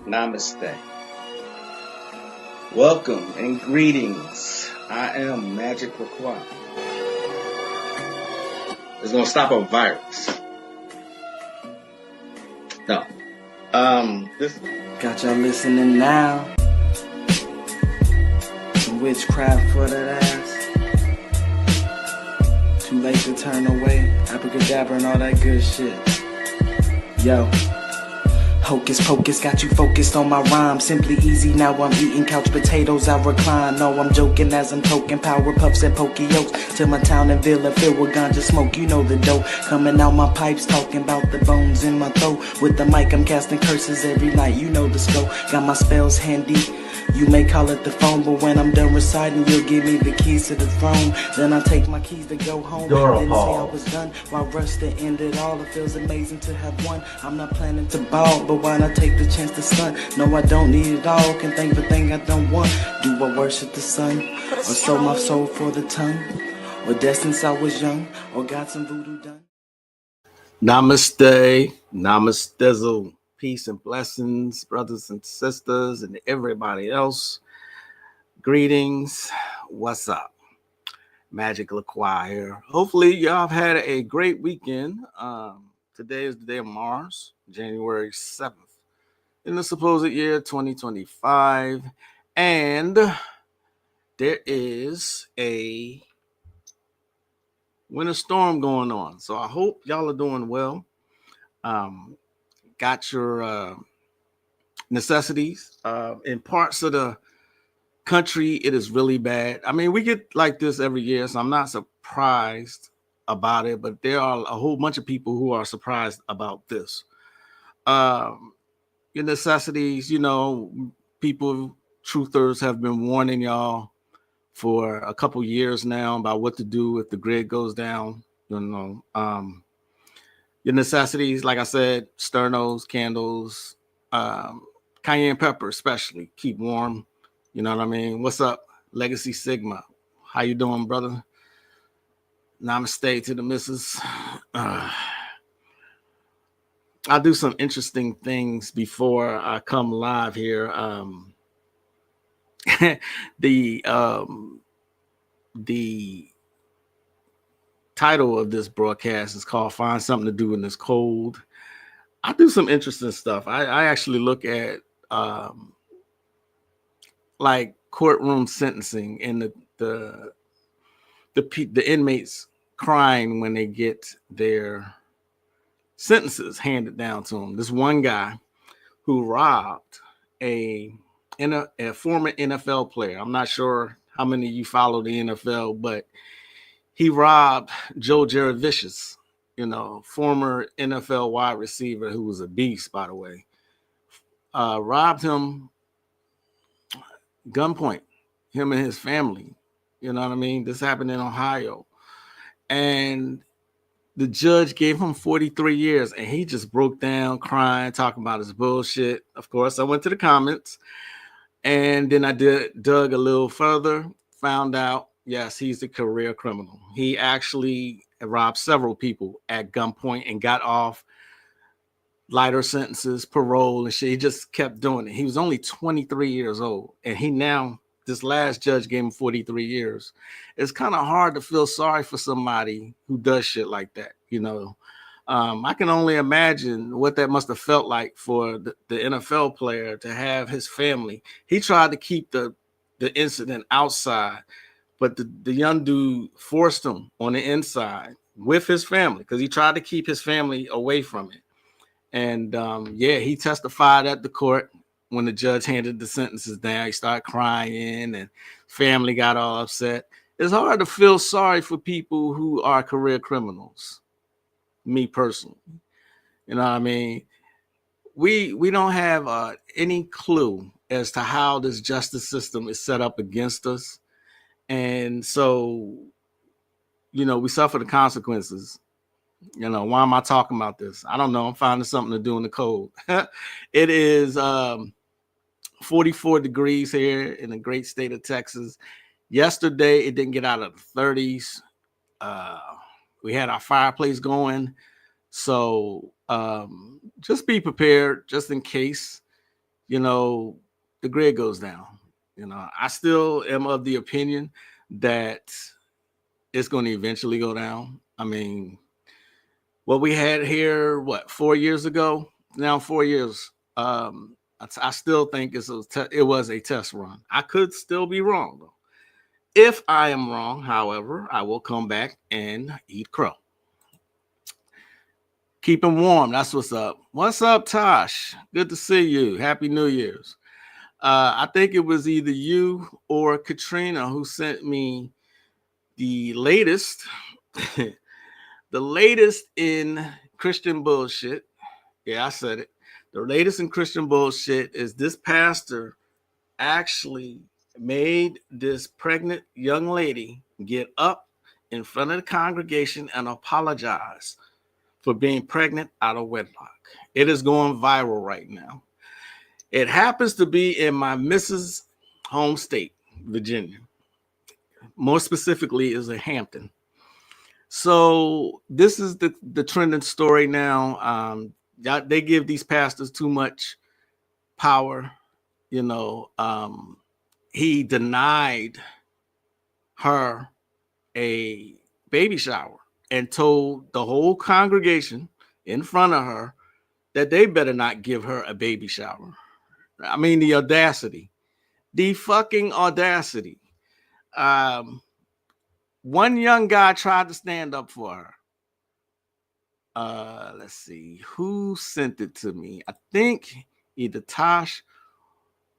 Namaste. Welcome and greetings. I am Magick. It's gonna stop a virus. No. This Got y'all listening now. Some witchcraft for that ass. Too late to turn away. Abracadabra and all that good shit. Yo. Hocus pocus, got you focused on my rhyme. Simply easy, now I'm eating couch potatoes, I recline. No, I'm joking as I'm toking power puffs and pokey-yokes. Till my town and villa filled with ganja smoke, you know the dope. Coming out my pipes, talking about the bones in my throat. With the mic, I'm casting curses every night, you know the scope. Got my spells handy. You may call it the phone, but when I'm done reciting, you'll give me the keys to the throne. Then I take my keys to go home. Didn't say I was done. While rush to end it all, it feels amazing to have won. I'm not planning to ball, but why not take the chance to stunt? No, I don't need it all. Can think of a thing I don't want. Do I worship the sun? Or sold my soul for the tongue? Or dead since I was young? Or got some voodoo done? Namaste. Namaste. Peace and blessings, brothers and sisters, and everybody else. Greetings. What's up? Magick here. Hopefully, y'all have had a great weekend. Today is the day of Mars, January 7th, in the supposed year 2025. And there is a winter storm going on. So I hope y'all are doing well. Got your necessities. In parts of the country, it is really bad. I mean, we get like this every year, so I'm not surprised about it, but there are a whole bunch of people who are surprised about this. Your necessities, people, truthers have been warning y'all for a couple years now about what to do if the grid goes down. Your necessities, like I said, sternos, candles, cayenne pepper especially, keep warm. You know what I mean? What's up, Legacy Sigma? How you doing, brother? Namaste to the missus. I'll do some interesting things before I come live here. The title of this broadcast is called Find Something to Do in This Cold. I do some interesting stuff. I actually look at like courtroom sentencing and the inmates crying when they get their sentences handed down to them. This one guy who robbed a former NFL player. I'm not sure how many of you follow the NFL, but he robbed Joe Jaravicious, former NFL wide receiver who was a beast, by the way. Robbed him gunpoint, him and his family. You know what I mean? This happened in Ohio. And the judge gave him 43 years, and he just broke down crying, talking about his bullshit. Of course, I went to the comments, and then I dug a little further, found out, yes, he's a career criminal. He actually robbed several people at gunpoint and got off lighter sentences, parole, and shit. He just kept doing it. He was only 23 years old, and this last judge gave him 43 years. It's kind of hard to feel sorry for somebody who does shit like that, I can only imagine what that must have felt like for the NFL player to have his family. He tried to keep the incident outside, but the young dude forced him on the inside with his family because he tried to keep his family away from it. And he testified at the court. When the judge handed the sentences down, he started crying and family got all upset. It's hard to feel sorry for people who are career criminals. Me personally, you know what I mean? We don't have any clue as to how this justice system is set up against us. And so, we suffer the consequences. Why am I talking about this? I don't know. I'm finding something to do in the cold. It is 44 degrees here in the great state of Texas. Yesterday, it didn't get out of the 30s. We had our fireplace going. So just be prepared just in case. the grid goes down. I still am of the opinion that it's going to eventually go down. I mean, what we had here, 4 years ago? Now 4 years. I still think it was a test run. I could still be wrong, though. If I am wrong, however, I will come back and eat crow. Keep him warm. That's what's up. What's up, Tosh? Good to see you. Happy New Year's. I think it was either you or Katrina who sent me the latest, the latest in Christian bullshit. Yeah, I said it. The latest in Christian bullshit is this pastor actually made this pregnant young lady get up in front of the congregation and apologize for being pregnant out of wedlock. It is going viral right now. It happens to be in my missus' home state, Virginia. More specifically, is in Hampton. So this is the trending story now. They give these pastors too much power. He denied her a baby shower and told the whole congregation in front of her that they better not give her a baby shower. I mean, the audacity, the fucking audacity. One young guy tried to stand up for her. Let's see who sent it to me. I think either Tosh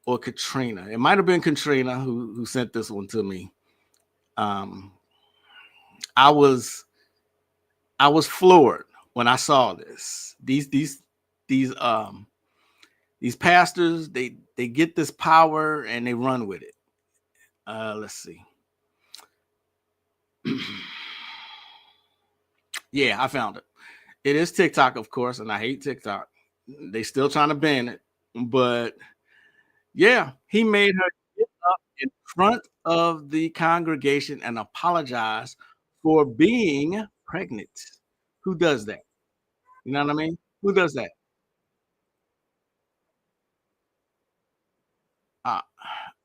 or Katrina. It might have been Katrina who sent this one to me. I was floored when I saw this. These pastors, they get this power and they run with it. Let's see. Yeah, I found it. It is TikTok, of course, and I hate TikTok. They still trying to ban it, but yeah, he made her get up in front of the congregation and apologize for being pregnant. Who does that? You know what I mean? Who does that? All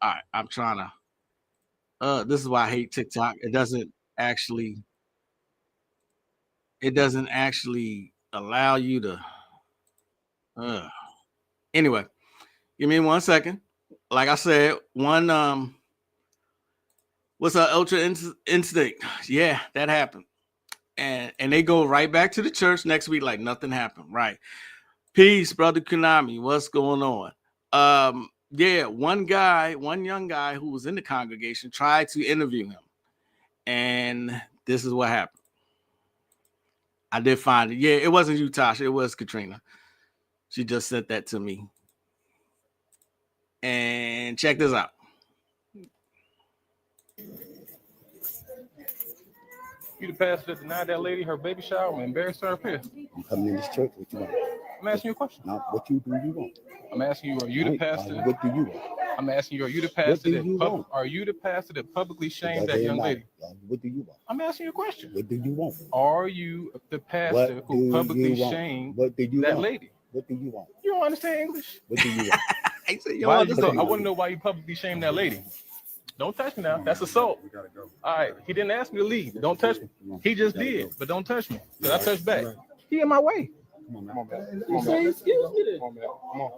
right, I'm trying to. This is why I hate TikTok. It doesn't actually allow you to. Anyway, give me 1 second. Like I said, what's our ultra instinct? Yeah, that happened. And they go right back to the church next week like nothing happened. Right. Peace, brother Konami. What's going on? Yeah, one young guy who was in the congregation tried to interview him. And this is what happened. I did find it. Yeah, it wasn't you, Tasha. It was Katrina. She just sent that to me. And check this out. You the pastor that denied that lady her baby shower and embarrassed her up here. I'm coming in this church. What you want? I'm asking you a question. Now, what you want? I'm asking you, are you the pastor? What do you want? I'm asking you, are you the pastor are you the pastor that publicly shamed that young lady? What do you want? I'm asking you a question. What do you want? Are you the pastor who publicly shamed that lady? What do you want? You don't understand English? What do you want? I want to know why you publicly shamed that lady. Don't touch me now. That's assault. We gotta go. All right. He didn't ask me to leave. Don't touch me. He just did, but don't touch me. Because I touched back. He in my way. Come on, man. Come on, man. Excuse me. Come on.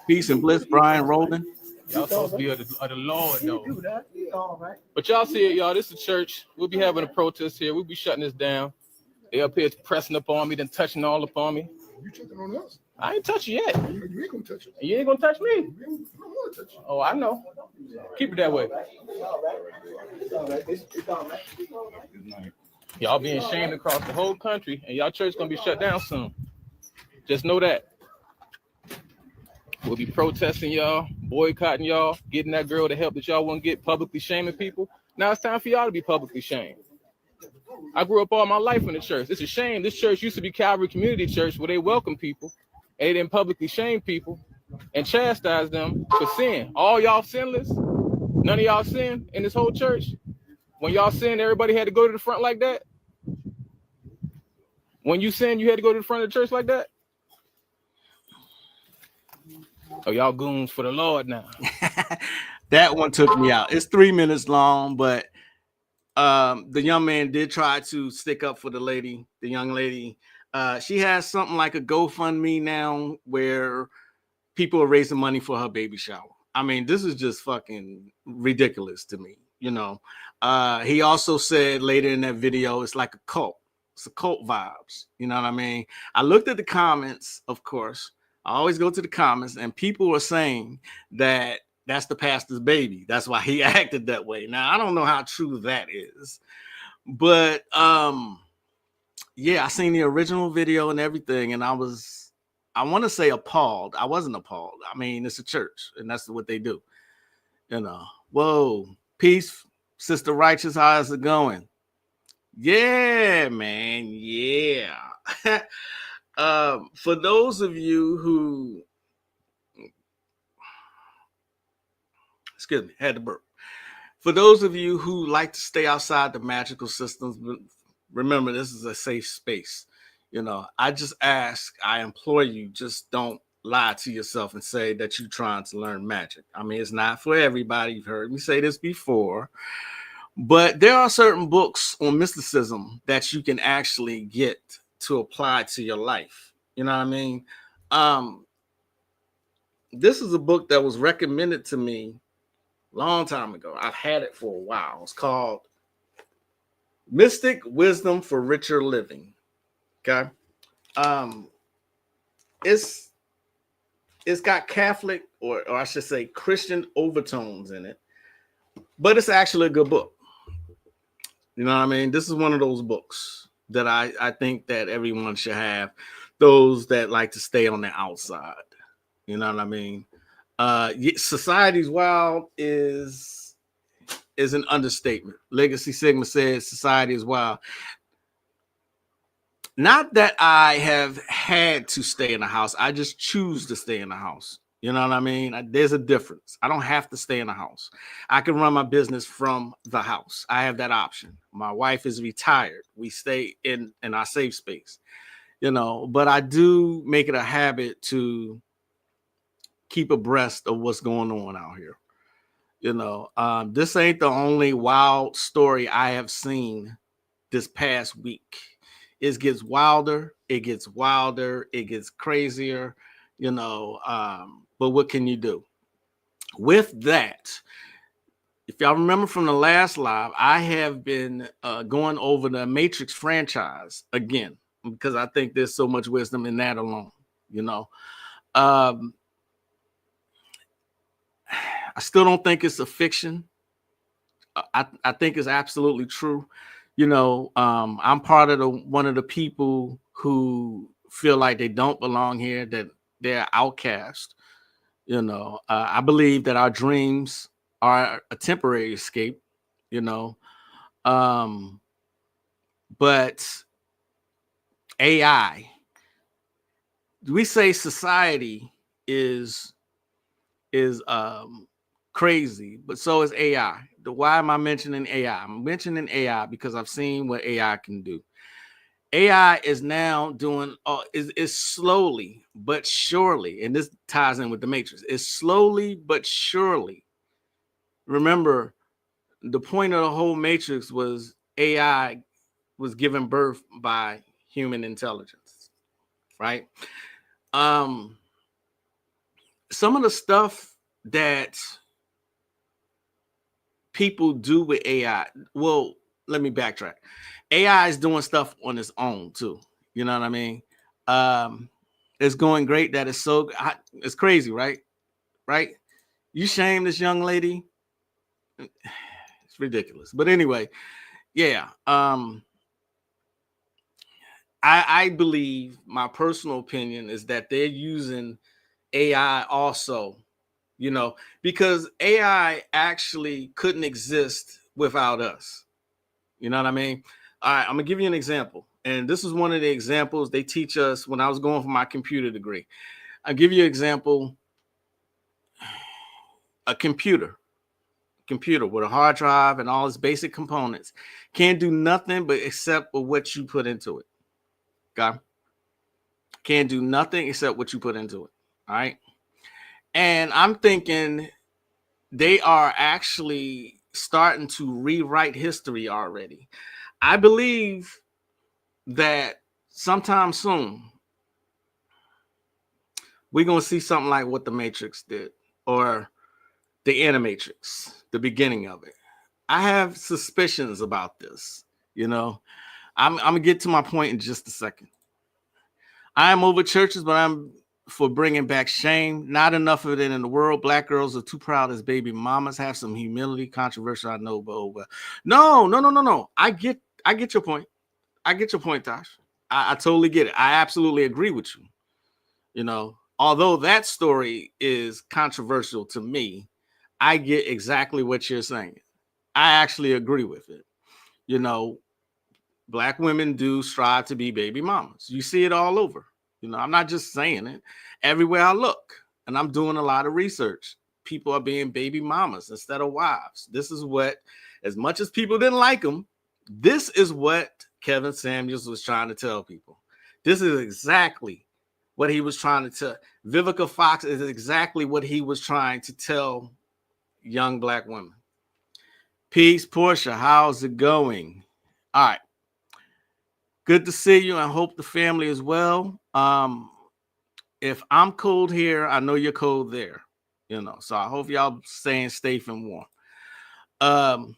Peace and bliss, Brian Roldan. Y'all supposed to be of the Lord, though. But y'all see it, y'all. This is a church. We'll be having a protest here. We'll be shutting this down. They up here pressing up on me, then touching all up on me. You touching on us? I ain't touch you yet. You ain't gonna touch us. You ain't gonna touch me. I don't want to touch you. Oh, I know. Keep it that way. Y'all being shamed across the whole country, and y'all church gonna be shut down soon. Just know that. We'll be protesting y'all, boycotting y'all, getting that girl the help that y'all won't get, publicly shaming people. Now it's time for y'all to be publicly shamed. I grew up all my life in the church. It's a shame. This church used to be Calvary Community Church where they welcome people and they didn't publicly shame people and chastise them for sin. All y'all sinless. None of y'all sin in this whole church. When y'all sin, everybody had to go to the front like that. When you sin, you had to go to the front of the church like that. Oh, y'all goons for the Lord now. That one took me out. It's 3 minutes long, but the young man did try to stick up for the young lady. She has something like a GoFundMe now where people are raising money for her baby shower. I mean, this is just fucking ridiculous to me, you know. He also said later in that video, it's like a cult. It's a cult vibes. You know what I mean? I looked at the comments, of course. I always go to the comments, and people are saying that that's the pastor's baby. That's why he acted that way. Now, I don't know how true that is. But yeah, I seen the original video and everything, and I want to say appalled. I wasn't appalled. I mean, it's a church, and that's what they do. You know, whoa, peace, Sister Righteous, how's it going? Yeah, man, yeah. For those of you who, excuse me, had to burp. For those of you who like to stay outside the magical systems, remember this is a safe space. You know, I just ask, I implore you, just don't lie to yourself and say that you're trying to learn magic. I mean, it's not for everybody. You've heard me say this before, but there are certain books on mysticism that you can actually get to apply to your life. You know what I mean? This is a book that was recommended to me a long time ago. I've had it for a while. It's called Mystic Wisdom for Richer Living. Okay. It's got Catholic or I should say Christian overtones in it, but it's actually a good book. You know what I mean? This is one of those books that I think that everyone should have, those that like to stay on the outside. You know what I mean? Society's Wild is an understatement. Legacy Sigma says society is wild. Not that I have had to stay in the house. I just choose to stay in the house. You know what I mean? There's a difference. I don't have to stay in the house. I can run my business from the house. I have that option. My wife is retired. We stay in our safe space, you know, but I do make it a habit to keep abreast of what's going on out here. You know, this ain't the only wild story I have seen this past week. It gets wilder, it gets wilder, it gets crazier, you know. But what can you do? With that, if y'all remember from the last live, I have been going over the Matrix franchise again, because I think there's so much wisdom in that alone, you know. I still don't think it's a fiction. I think it's absolutely true. You know, I'm part of one of the people who feel like they don't belong here, that they're outcast. You know, I believe that our dreams are a temporary escape, you know. But AI, we say society is crazy, but so is AI. Why am I mentioning AI? I'm mentioning AI because I've seen what AI can do. AI is now doing is slowly but surely, and this ties in with the Matrix, is slowly but surely. Remember, the point of the whole Matrix was AI was given birth by human intelligence, right? Some of the stuff that people do with AI, well, let me backtrack. AI is doing stuff on its own too. You know what I mean? It's going great. That is so hot. It's crazy, right? Right? You shame this young lady. It's ridiculous. But anyway, yeah. I believe, my personal opinion is that they're using AI also, you know, because AI actually couldn't exist without us. You know what I mean? All right, I'm gonna give you an example. And this is one of the examples they teach us when I was going for my computer degree. I'll give you an example. A computer with a hard drive and all its basic components can't do nothing but except for what you put into it. Okay? Can't do nothing except what you put into it. All right. And I'm thinking they are actually starting to rewrite history already. I believe that sometime soon we're going to see something like what the Matrix did, or the Animatrix, the beginning of it. I have suspicions about this. You know, I'm going to get to my point in just a second. I am over churches, but I'm for bringing back shame. Not enough of it in the world. Black girls are too proud as baby mamas. Have some humility. Controversial, I know, but over. No. I get your point. I get your point, Tosh. I totally get it. I absolutely agree with you. You know, although that story is controversial to me, I get exactly what you're saying. I actually agree with it. You know, Black women do strive to be baby mamas. You see it all over. You know, I'm not just saying it. Everywhere I look, and I'm doing a lot of research, people are being baby mamas instead of wives. This is what, as much as people didn't like him, this is what Kevin Samuels was trying to tell people. This is exactly what he was trying to tell. Vivica Fox is exactly what he was trying to tell young Black women. Peace, Portia. How's it going? All right. Good to see you. I hope the family is well. If I'm cold here, I know you're cold there. You know, so I hope y'all staying safe and warm. All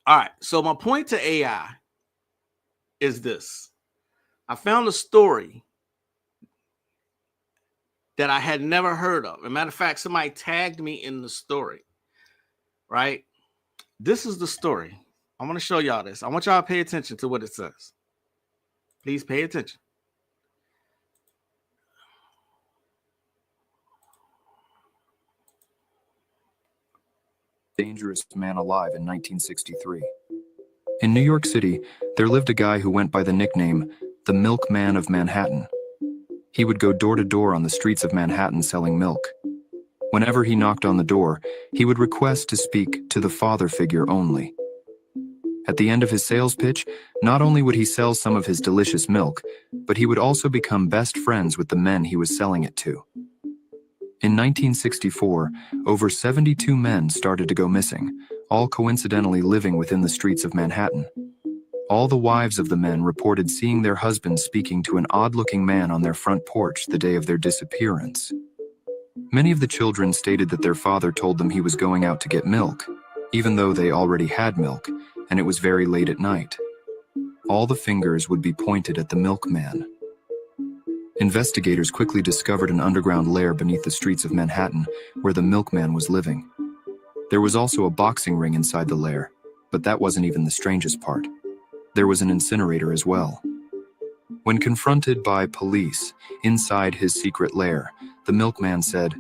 right. So my point to AI is this. I found a story that I had never heard of. As a matter of fact, somebody tagged me in the story. Right? This is the story. I want to show y'all this. I want y'all to pay attention to what it says. Please pay attention. Dangerous man alive in 1963. In New York City, there lived a guy who went by the nickname the Milkman of Manhattan. He would go door to door on the streets of Manhattan selling milk. Whenever he knocked on the door, he would request to speak to the father figure only. At the end of his sales pitch, not only would he sell some of his delicious milk, but he would also become best friends with the men he was selling it to. In 1964, over 72 men started to go missing, all coincidentally living within the streets of Manhattan. All the wives of the men reported seeing their husbands speaking to an odd-looking man on their front porch the day of their disappearance. Many of the children stated that their father told them he was going out to get milk, even though they already had milk, and it was very late at night. All the fingers would be pointed at the milkman. Investigators quickly discovered an underground lair beneath the streets of Manhattan where the milkman was living. There was also a boxing ring inside the lair, but that wasn't even the strangest part. There was an incinerator as well. When confronted by police inside his secret lair, the milkman said,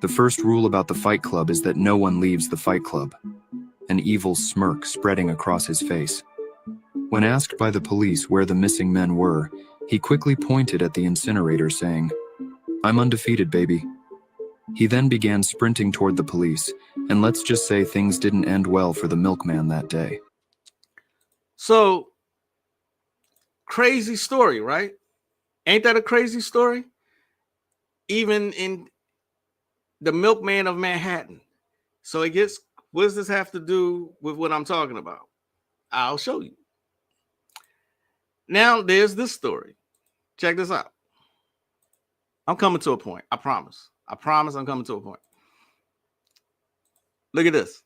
"The first rule about the Fight Club is that no one leaves the Fight Club," an evil smirk spreading across his face. When asked by the police where the missing men were, he quickly pointed at the incinerator, saying, "I'm undefeated, baby." He then began sprinting toward the police, and let's just say things didn't end well for the milkman that day. So, crazy story, right? Ain't that a crazy story? Even in the milkman of Manhattan. So it gets, what does this have to do with what I'm talking about? I'll show you. Now, there's this story. Check this out. I'm coming to a point. I promise. I promise I'm coming to a point. Look at this.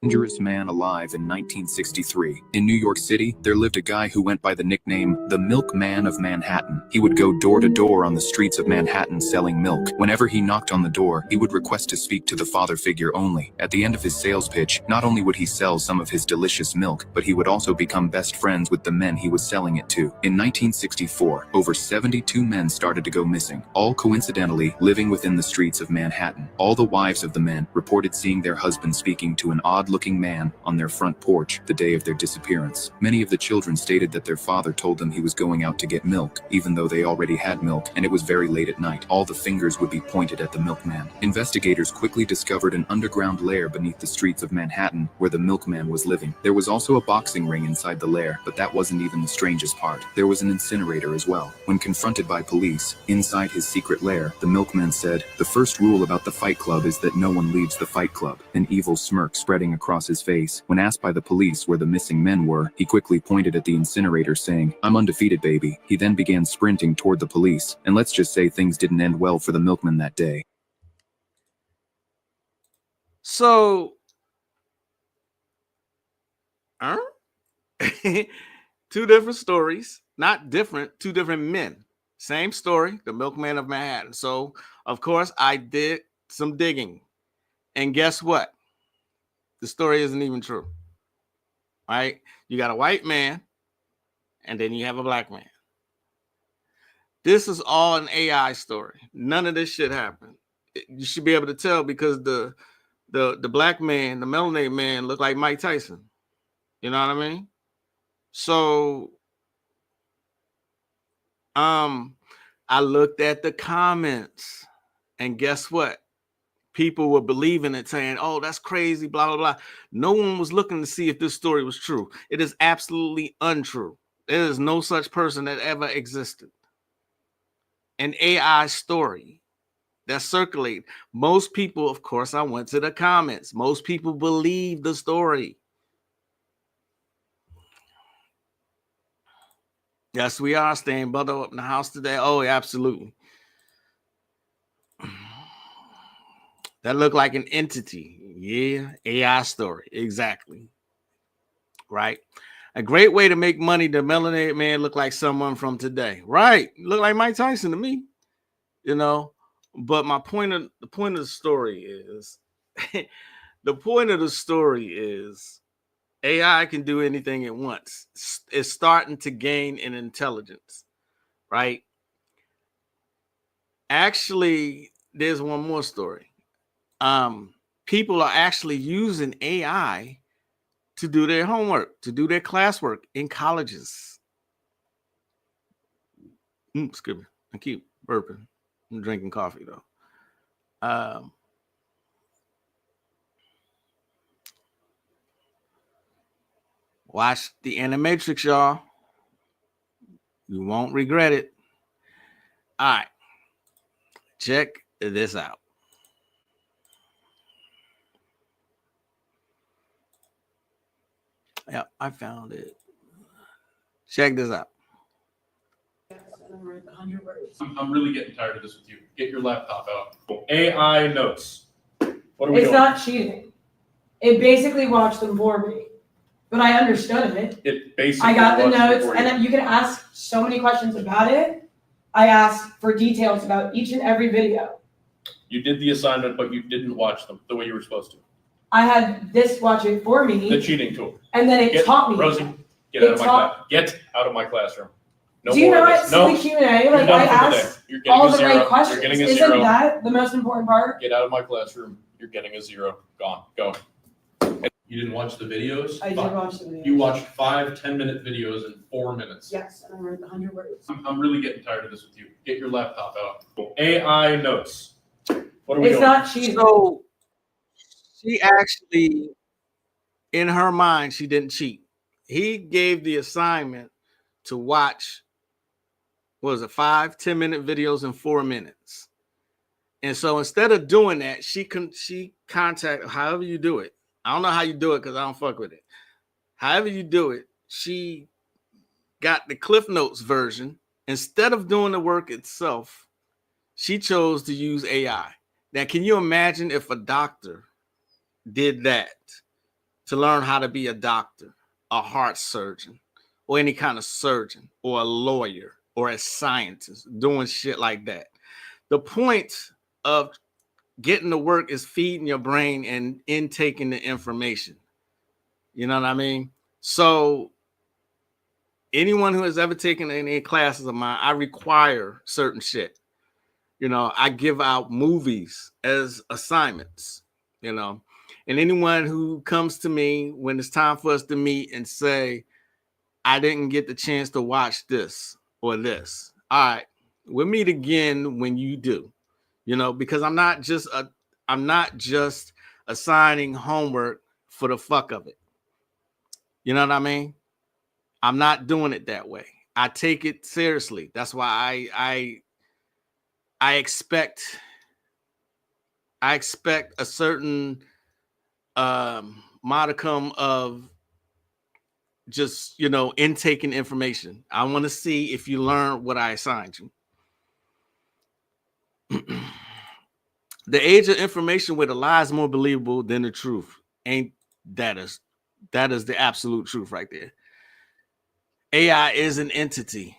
Dangerous man alive in 1963. In New York City, there lived a guy who went by the nickname the Milkman of Manhattan. He would go door to door on the streets of Manhattan selling milk. Whenever he knocked on the door, he would request to speak to the father figure only. At the end of his sales pitch, not only would he sell some of his delicious milk, but he would also become best friends with the men he was selling it to. In 1964, over 72 men started to go missing, all coincidentally living within the streets of Manhattan. All the wives of the men reported seeing their husbands speaking to an odd odd-looking man on their front porch the day of their disappearance. Many of the children stated that their father told them he was going out to get milk, even though they already had milk, and it was very late at night. All the fingers would be pointed at the milkman. Investigators quickly discovered an underground lair beneath the streets of Manhattan where the milkman was living. There was also a boxing ring inside the lair, but that wasn't even the strangest part. There was an incinerator as well. When confronted by police, inside his secret lair, the milkman said, "The first rule about the Fight Club is that no one leaves the Fight Club," an evil smirk spreading across his face. When asked by the police where the missing men were, he quickly pointed at the incinerator saying, "I'm undefeated, baby." He then began sprinting toward the police, and let's just say things didn't end well for the milkman that day. So, two different stories, not different, two different men. Same story, the milkman of Manhattan. So, of course, I did some digging. And guess what? The story isn't even true. Right? You got a white man, and then you have a black man. This is all an AI story. None of this shit happened. You should be able to tell because the black man, the melanated man, looked like Mike Tyson. You know what I mean? So, I looked at the comments, and guess what? People were believing it, saying, "Oh, that's crazy, blah, blah, blah." No one was looking to see if this story was true. It is absolutely untrue. There is no such person that ever existed. An AI story that circulated. Most people, of course, I went to the comments. Most people believe the story. Yes, we are staying bundled up in the house today. Oh, yeah, absolutely. That looked like an entity. Yeah, AI story. Exactly. Right. A great way to make money. The melanated man look like someone from today. Right. Look like Mike Tyson to me. You know, but the point of the story is the point of the story is AI can do anything it wants. It's starting to gain an intelligence, right? Actually, there's one more story. People are actually using AI to do their homework, to do their classwork in colleges. Excuse me. I keep burping. I'm drinking coffee though. Watch the Animatrix, y'all. You won't regret it. All right. Check this out. Yeah, I found it. Check this out. I'm really getting tired of this with you. Get your laptop out. AI notes. What are we It's doing? not cheating. It basically watched them for me. But I understood it. It basically I got the watched notes, for and you. then you can ask so many questions about it. I asked for details about each and every video. You did the assignment, but you didn't watch them the way you were supposed to. I had this watch it for The me, cheating tool. and then it taught me. Rosie, get It out of my class. Get out of my classroom. No Do you more know of at this. No, Silly Q&A, you're like done I for the day. asked You're getting all a the zero. right You're questions. getting a Isn't zero. that the most important part? Get out of my classroom. You're getting a zero. Gone. Go. You didn't watch the videos? I did Fine. watch the video. You watched 5 10-minute videos in 4 minutes. Yes, and I read 100 words. I'm really getting tired of this with you. Get your laptop out. AI notes. What are we It's doing? not cheating. So she actually, in her mind, she didn't cheat. He gave the assignment to watch, what was it, 5 10-minute videos in 4 minutes. And so instead of doing that, she contacted, however you do it. I don't know how you do it because I don't fuck with it. However you do it, she got the Cliff Notes version. Instead of doing the work itself, she chose to use AI. Now, can you imagine if a doctor did that to learn how to be a doctor, a heart surgeon, or any kind of surgeon, or a lawyer, or a scientist doing shit like that? The point of getting to work is feeding your brain and intaking the information. You know what I mean? So anyone who has ever taken any classes of mine, I require certain shit. You know, I give out movies as assignments, you know, And anyone who comes to me when it's time for us to meet and say, I didn't get the chance to watch this or this. All right, we'll meet again when you do, because I'm not just assigning homework for the fuck of it. You know what I mean? I'm not doing it that way. I take it seriously. That's why I expect a certain modicum of just intaking information. I want to see if you learn what I assigned you. The age of information where the lie is more believable than the truth. That is the absolute truth right there. AI is an entity.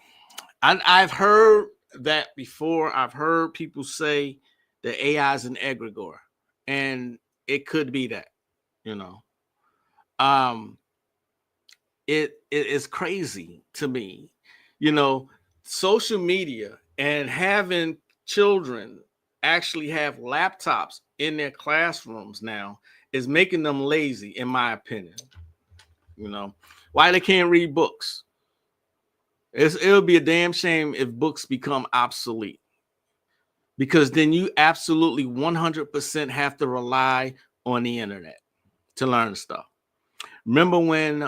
I've heard that before. I've heard people say that AI is an egregore, and it could be that, it is crazy to me, social media and having children actually have laptops in their classrooms now is making them lazy, in my opinion. Why they can't read books. It'll be a damn shame if books become obsolete, because then you absolutely 100% have to rely on the internet to learn stuff. Remember when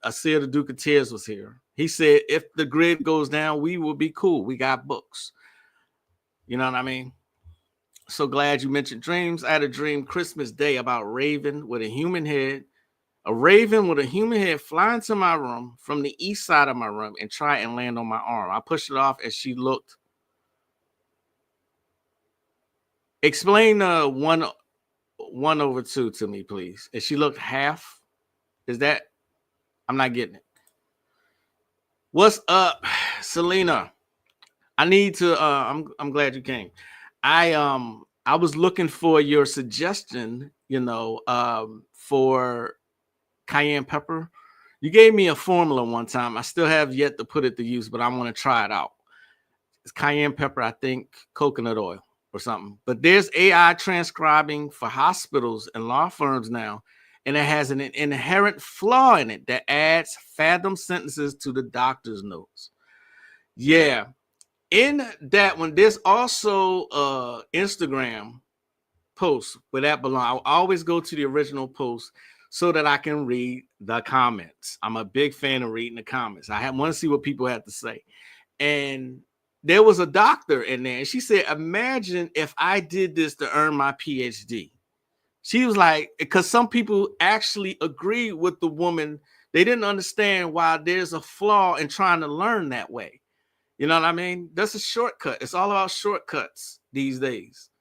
Asir the Duke of Tears was here? He said, if the grid goes down, we will be cool. We got books. You know what I mean? So glad you mentioned dreams. I had a dream Christmas Day about Raven with a human head. A raven with a human head fly into my room from the east side of my room and try and land on my arm. I pushed it off as she looked. Explain 1/2 to me, please. As she looked half. Is that? I'm not getting it. What's up, Selena? I need to. I'm glad you came. I was looking for your suggestion. For cayenne pepper. You gave me a formula one time. I still have yet to put it to use, but I want to try it out. It's cayenne pepper, I think coconut oil or something. But there's AI transcribing for hospitals and law firms now, and it has an inherent flaw in it that adds phantom sentences to the doctor's notes. Yeah. In that one, there's also Instagram post where that belongs. I always go to the original post so that I can read the comments. I'm a big fan of reading the comments. I want to see what people have to say. And there was a doctor in there, and she said, imagine if I did this to earn my PhD. She was like, because some people actually agree with the woman. They didn't understand why there's a flaw in trying to learn that way. You know what I mean? That's a shortcut. It's all about shortcuts these days.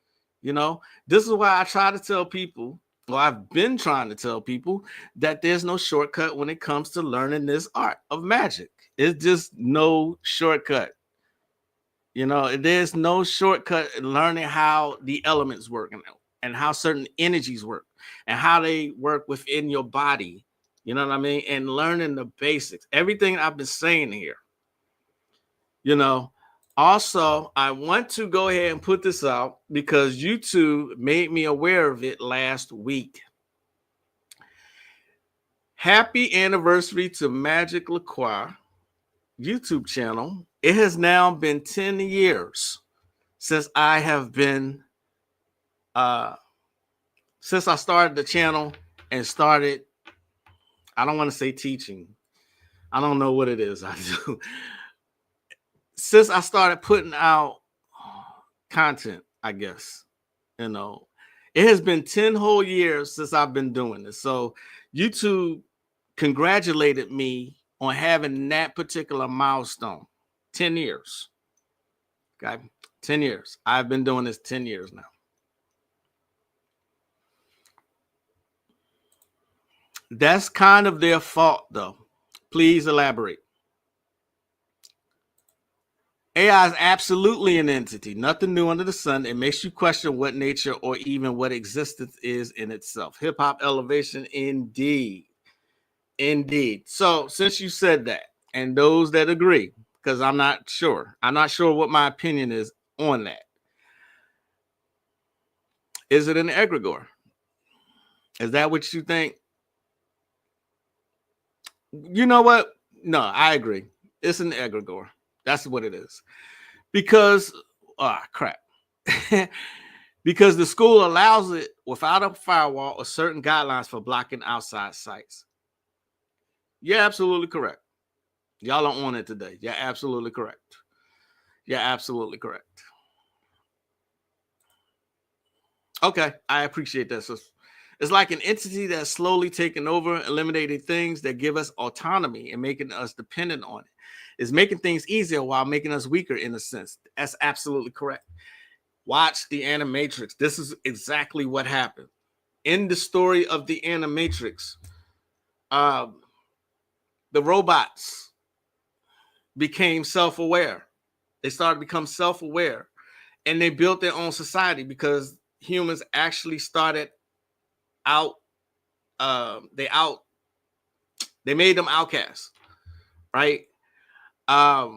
This is why I try to tell people, well, I've been trying to tell people that there's no shortcut when it comes to learning this art of magic. It's just no shortcut. There's no shortcut in learning how the elements work and how certain energies work and how they work within your body. You know what I mean? And learning the basics, everything I've been saying here. Also, I want to go ahead and put this out because YouTube made me aware of it last week. Happy anniversary to Magick LaCroix YouTube channel. It has now been 10 years since I have been, since I started the channel and started, I don't want to say teaching. I don't know what it is I do. Since I started putting out content, I guess, it has been 10 whole years since I've been doing this. So YouTube congratulated me on having that particular milestone. 10 years. Okay. 10 years. I've been doing this 10 years now. That's kind of their fault, though. Please elaborate. AI is absolutely an entity, nothing new under the sun. It makes you question what nature or even what existence is in itself. Hip hop elevation, indeed. Indeed. So since you said that, and those that agree, because I'm not sure what my opinion is on that. Is it an egregore? Is that what you think? You know what? No, I agree. It's an egregore. That's what it is. Because, crap. Because the school allows it without a firewall or certain guidelines for blocking outside sites. You're absolutely correct. Y'all are on it today. You're absolutely correct. You're absolutely correct. Okay, I appreciate that. So it's like an entity that's slowly taking over, eliminating things that give us autonomy and making us dependent on it. It's making things easier while making us weaker in a sense. That's absolutely correct. Watch the Animatrix. This is exactly what happened. In the story of the Animatrix, the robots became self-aware. They started to become self-aware, and they built their own society because humans actually started out. They made them outcasts, right? The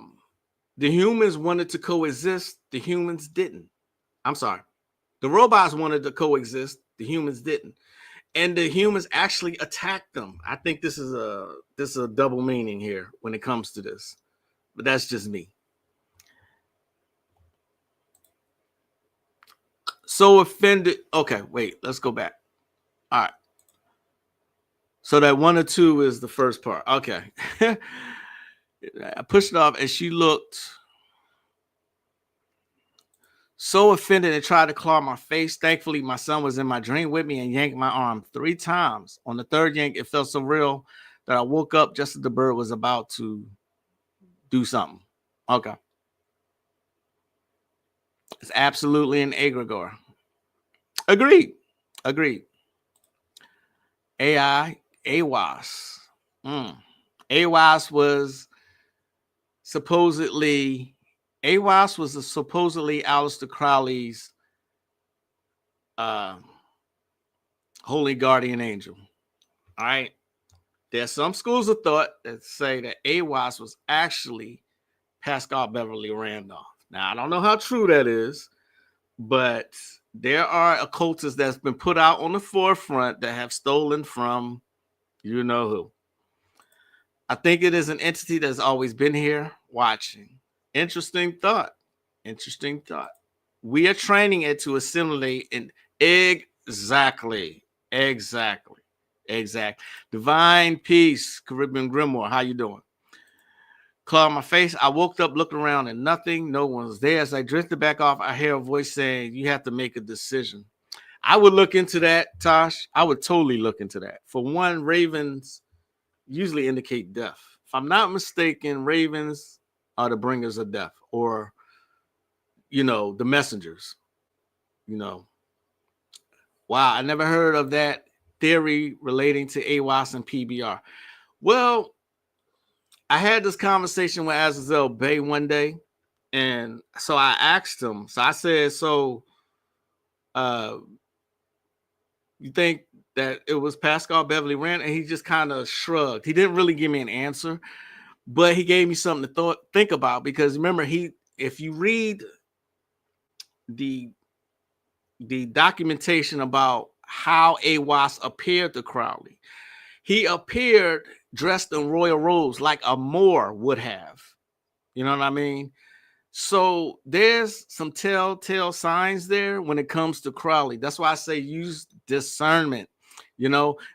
humans wanted to coexist. The humans didn't. I'm sorry. The robots wanted to coexist. The humans didn't. And the humans actually attacked them. I think this is a double meaning here when it comes to this. But that's just me. So offended. Okay, wait, let's go back. All right. So that 1 or 2 is the first part. Okay. I pushed it off and she looked so offended and tried to claw my face. Thankfully, my son was in my dream with me and yanked my arm 3 times. On the third yank, it felt so real that I woke up just as the bird was about to do something. Okay. It's absolutely an egregore. Agreed. AI, AWAS. AWAS was supposedly Aleister Crowley's holy guardian angel. All right. There's some schools of thought that say that AWAS was actually Pascal Beverly Randolph. Now, I don't know how true that is, but there are occultists that's been put out on the forefront that have stolen from you know who. I think it is an entity that's always been here watching. Interesting thought. We are training it to assimilate in exactly. Divine peace, Caribbean Grimoire. How you doing? Claw my face. I woke up, looked around, and nothing. No one's there. As I drifted back off, I hear a voice saying, "You have to make a decision." I would look into that, Tosh. I would totally look into that. For one, ravens usually indicate death. If I'm not mistaken, ravens are the bringers of death, or the messengers. Wow, I never heard of that theory relating to AWAS and PBR. Well, I had this conversation with Azazel Bay one day, and so I asked him. So I said, "So, you think that it was Pascal Beverly Rand?" And he just kind of shrugged. He didn't really give me an answer, but he gave me something to think about, because remember, if you read the documentation about how AWAS appeared to Crowley, he appeared dressed in royal robes like a Moor would have. You know what I mean? So there's some telltale signs there when it comes to Crowley. That's why I say use discernment,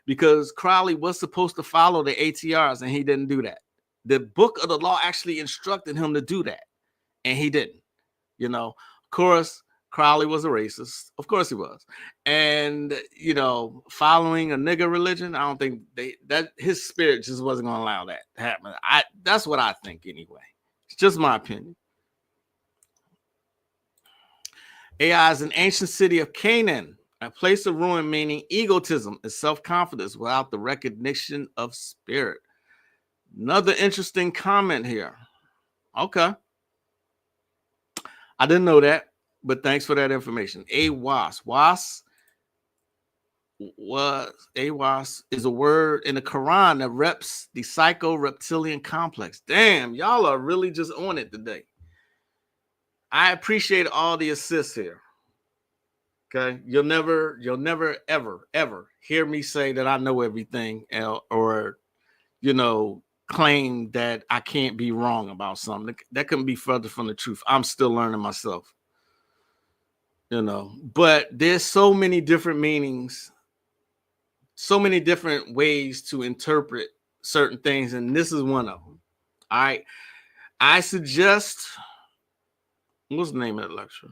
because Crowley was supposed to follow the ATRs and he didn't do that. The book of the law actually instructed him to do that, and he didn't. Of course, Crowley was a racist. Of course he was. And, following a nigger religion, I don't think that his spirit just wasn't going to allow that to happen. That's what I think anyway. It's just my opinion. AI is an ancient city of Canaan, a place of ruin, meaning egotism and self-confidence without the recognition of spirit. Another interesting comment here. Okay. I didn't know that, but thanks for that information. AWAS. AWAS is a word in the Quran that reps the psycho-reptilian complex. Damn, y'all are really just on it today. I appreciate all the assists here. Okay, you'll never, ever hear me say that I know everything, or claim that I can't be wrong about something. That couldn't be further from the truth. I'm still learning myself. But there's so many different meanings, so many different ways to interpret certain things, and this is one of them. I suggest, what's the name of that lecture?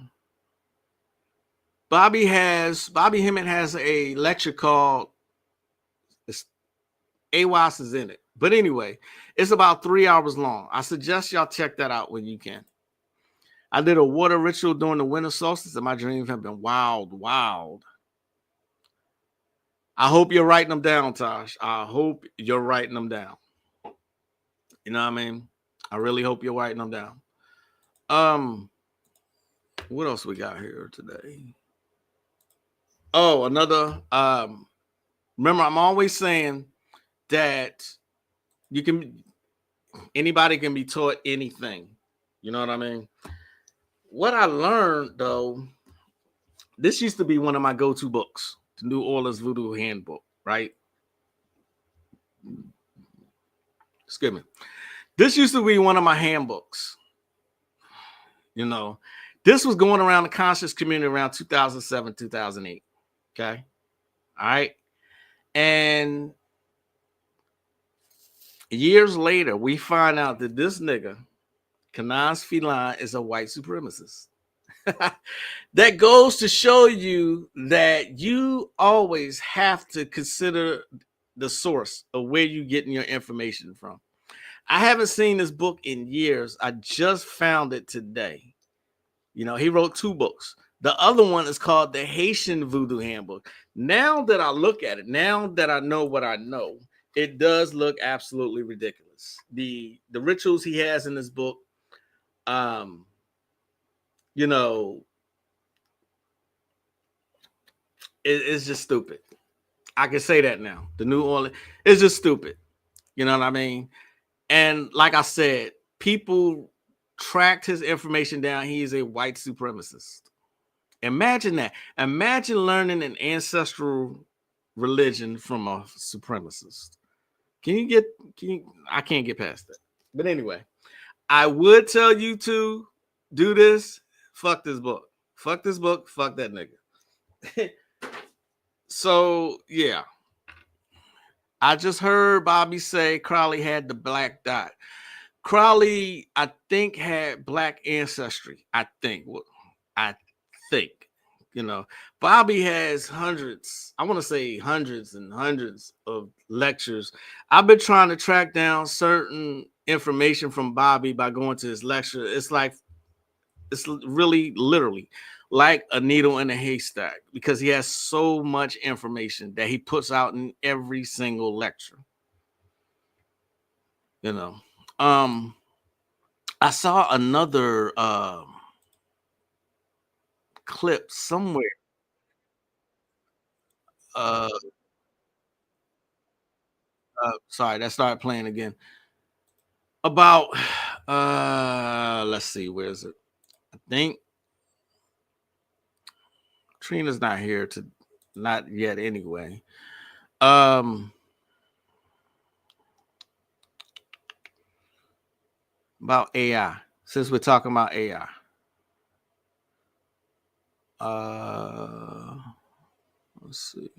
Bobby Hemmett has a lecture called AWAS is in it. But anyway, it's about 3 hours long. I suggest y'all check that out when you can. I did a water ritual during the winter solstice, and my dreams have been wild. I hope you're writing them down, Tosh. I hope you're writing them down. You know what I mean? I really hope you're writing them down. What else we got here today? Oh, another. Remember, I'm always saying that anybody can be taught anything. You know what I mean? What I learned, though, this used to be one of my go-to books, the New Orleans Voodoo Handbook, right? Excuse me. This used to be one of my handbooks. This was going around the conscious community around 2007, 2008. Okay. All right. And years later, we find out that this nigga, Kanaz Feline, is a white supremacist. That goes to show you that you always have to consider the source of where you're getting your information from. I haven't seen this book in years. I just found it today. He wrote 2 books. The other one is called The Haitian Voodoo Handbook. Now that I look at it, now that I know what I know, it does look absolutely ridiculous. The rituals he has in this book, it's just stupid. I can say that now. The New Orleans is just stupid. You know what I mean? And like I said, people tracked his information down. He is a white supremacist. Imagine that. Imagine learning an ancestral religion from a supremacist. I can't get past that. But anyway, I would tell you to do this. Fuck this book. Fuck this book. Fuck that nigga. So, yeah. I just heard Bobby say Crowley had the black dot. Crowley, I think, had black ancestry. I think. Bobby has hundreds. I want to say hundreds and hundreds of lectures. I've been trying to track down certain information from Bobby by going to his lecture. It's really literally like a needle in a haystack because he has so much information that he puts out in every single lecture. I saw another clip somewhere. Sorry, that started playing again. About let's see, where is it? I think Trina's not here not yet anyway. About AI, since we're talking about AI. Let's see.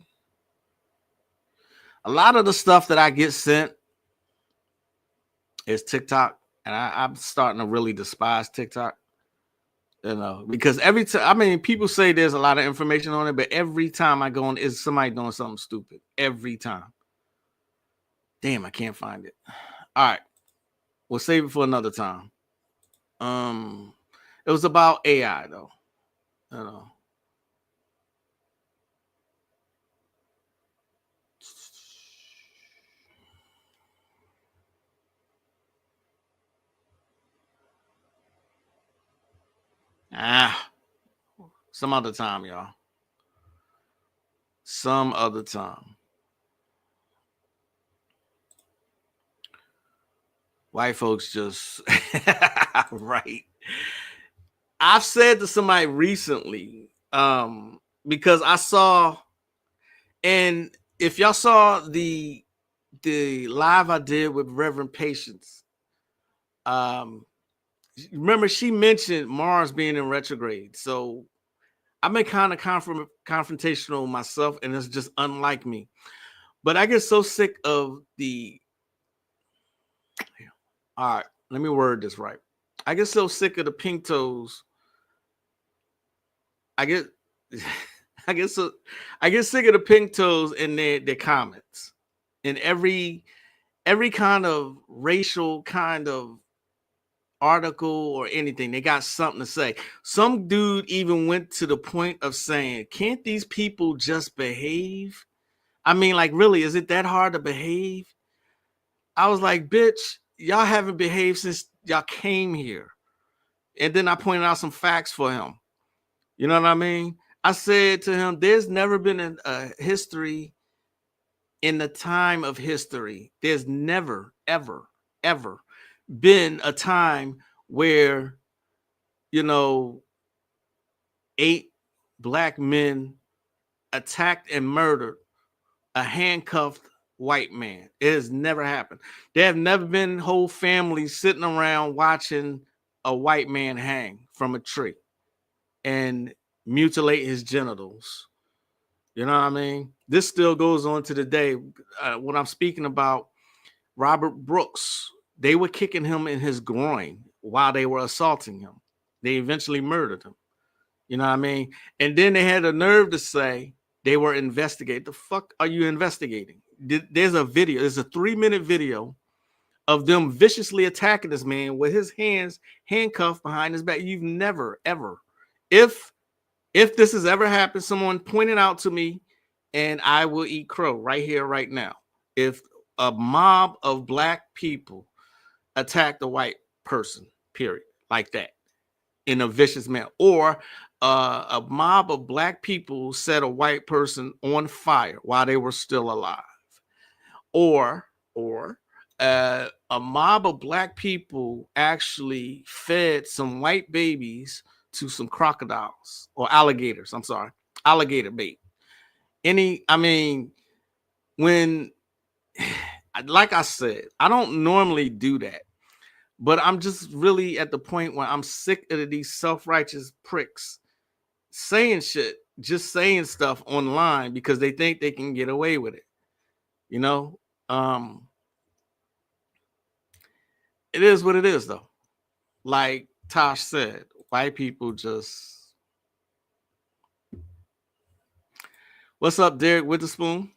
A lot of the stuff that I get sent is TikTok, and I'm starting to really despise TikTok. Because every time, people say there's a lot of information on it, but every time I go on, is somebody doing something stupid. Every time. Damn, I can't find it. All right. We'll save it for another time. It was about AI, though. Some other time, y'all. Some other time. White folks just right. I've said to somebody recently, because I saw, and if y'all saw the live I did with Reverend Patience, remember she mentioned Mars being in retrograde. So I've been kind of confrontational myself, and it's just unlike me. But I get so sick of the. All right, let me word this right. I get so sick of the pink toes. I get I get sick of the pink toes in their comments. In every kind of racial kind of article or anything, they got something to say. Some dude even went to the point of saying, can't these people just behave? I mean, like, really, is it that hard to behave? I was like, bitch, y'all haven't behaved since y'all came here. And then I pointed out some facts for him. You know what I mean? I said to him, there's never been a history in the time of history. There's never, ever, ever been a time where, 8 black men attacked and murdered a handcuffed white man. It has never happened. There have never been whole families sitting around watching a white man hang from a tree and mutilate his genitals. You know what I mean? This still goes on to the day. When I'm speaking about Robert Brooks, they were kicking him in his groin while they were assaulting him. They eventually murdered him. You know what I mean? And then they had the nerve to say they were investigating. The fuck are you investigating? There's a video. There's a 3-minute video of them viciously attacking this man with his hands handcuffed behind his back. You've never, ever, if this has ever happened, someone pointed out to me, and I will eat crow right here, right now. If a mob of black people attacked a white person, period, like that, in a vicious manner, or a mob of black people set a white person on fire while they were still alive, or a mob of black people actually fed some white babies to some crocodiles or alligators. I'm sorry, alligator bait. When, like I said, I don't normally do that, but I'm just really at the point where I'm sick of these self-righteous pricks saying shit, just saying stuff online because they think they can get away with it. It is what it is, though. Like Tosh said, white people just. What's up, Derek Witherspoon?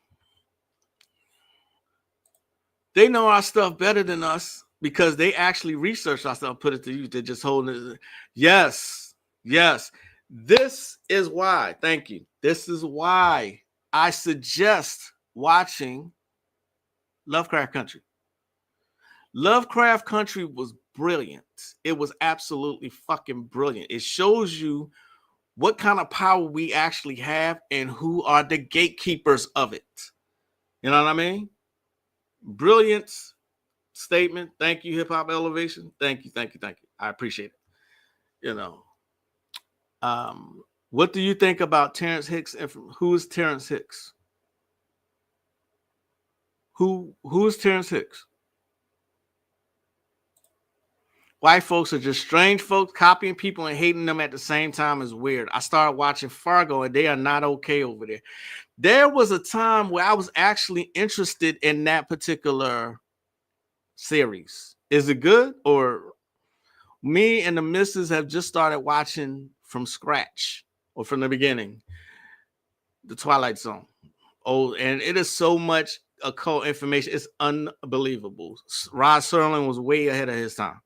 They know our stuff better than us because they actually researched our stuff, put it to use. They're just holding it. Yes. This is why. Thank you. This is why I suggest watching Lovecraft Country. Lovecraft Country was brilliant. It was absolutely fucking brilliant. It shows you what kind of power we actually have and who are the gatekeepers of it. You know what I mean? Brilliant statement. Thank you, Hip Hop Elevation. Thank you. I appreciate it. What do you think about Terrence Hicks? Who is Terrence Hicks? Who is Terrence Hicks? White folks are just strange folks. Copying people and hating them at the same time is weird. I started watching Fargo and they are not okay over there. There was a time where I was actually interested in that particular series. Is it good? Or me and the missus have just started watching from scratch or from the beginning, The Twilight Zone. Oh, and it is so much occult information. It's unbelievable. Rod Serling was way ahead of his time.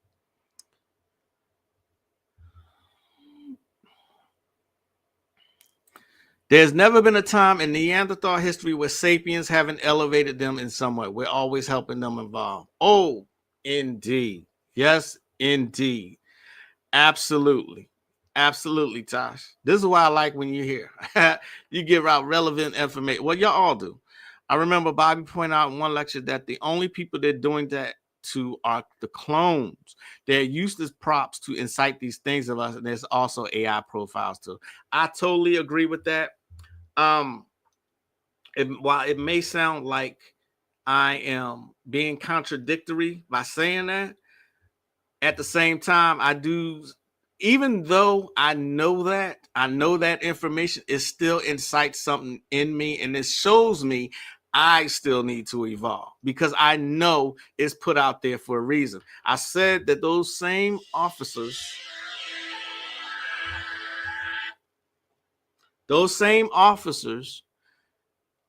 There's never been a time in Neanderthal history where sapiens haven't elevated them in some way. We're always helping them evolve. Oh, indeed. Yes, indeed. Absolutely. Absolutely, Tosh. This is why I like when you're here. You give out relevant information. Well, y'all all do. I remember Bobby pointed out in one lecture that the only people they're doing that to are the clones. They're used as props to incite these things of us, and there's also AI profiles too. I totally agree with that. While it may sound like I am being contradictory by saying that, at the same time, I do, even though I know that information, it still incites something in me, and it shows me I still need to evolve because I know it's put out there for a reason. I said that those same officers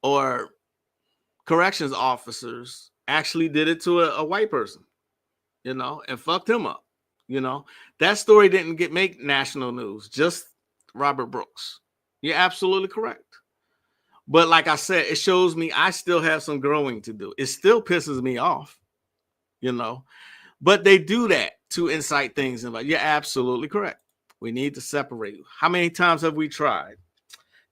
or corrections officers actually did it to a white person, and fucked him up. That story didn't make national news, just Robert Brooks. You're absolutely correct. But like I said, it shows me I still have some growing to do. It still pisses me off, but they do that to incite things. And you're absolutely correct. We need to separate. How many times have we tried?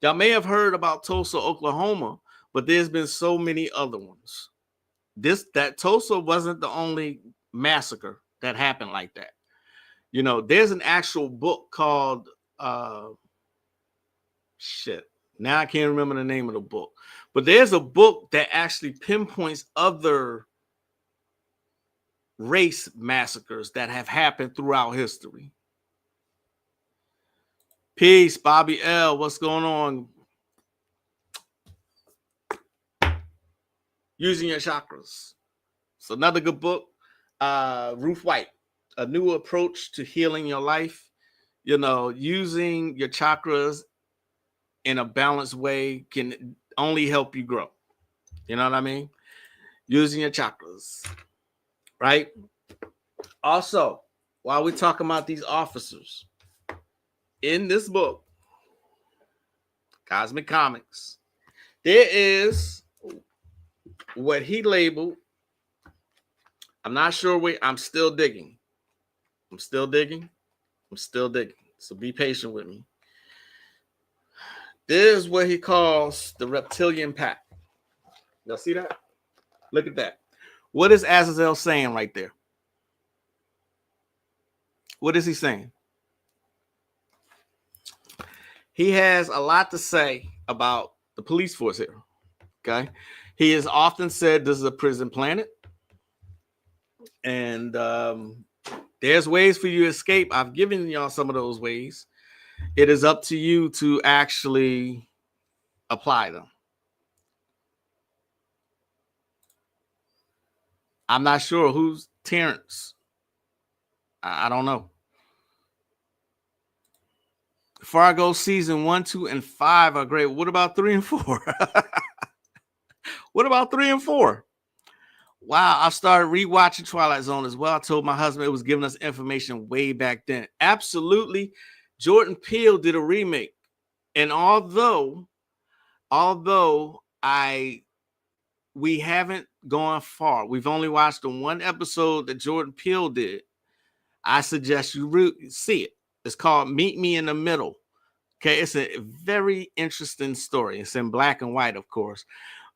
Y'all may have heard about Tulsa, Oklahoma, but there's been so many other ones. That Tulsa wasn't the only massacre that happened like that. There's an actual book called now I can't remember the name of the book, but there's a book that actually pinpoints other race massacres that have happened throughout history. Peace, Bobby L. What's going on? Using Your Chakras. It's another good book. Ruth White, A New Approach to Healing Your Life. Using your chakras in a balanced way can only help you grow. You know what I mean? Using your chakras, right? Also, while we're talking about these officers, in this book, Cosmic Comics, there is what he labeled, I'm not sure where, I'm still digging. So be patient with me. This is what he calls the reptilian pack. Y'all see that? Look at that. What is Azazel saying right there? What is he saying? He has a lot to say about the police force here. Okay. He has often said this is a prison planet. And there's ways for you to escape. I've given y'all some of those ways. It is up to you to actually apply them. I'm not sure who's Terrence. I don't know. Fargo season 1, 2, and 5 are great. What about 3 and 4? What about 3 and 4? Wow, I started rewatching Twilight Zone as well. I told my husband it was giving us information way back then. Absolutely. Jordan Peele did a remake. And although we haven't gone far, we've only watched the one episode that Jordan Peele did, I suggest you see it. It's called Meet Me in the Middle. Okay, it's a very interesting story. It's in black and white, of course.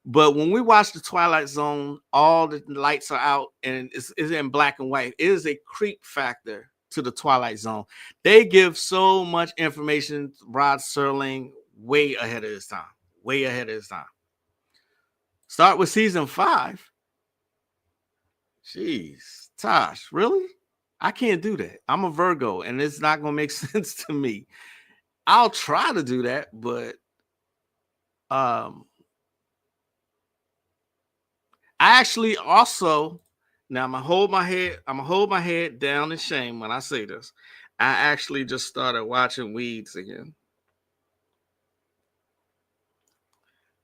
But when we watch the Twilight Zone, all the lights are out and it's in black and white. It is a creep factor to the Twilight Zone. They give so much information. Rod Serling, way ahead of his time. Way ahead of his time. Start with season 5. Jeez, Tosh, really? I can't do that. I'm a Virgo, and it's not going to make sense to me. I'll try to do that, but I actually also, now I'm gonna hold my head down in shame when I say this. I actually just started watching Weeds again.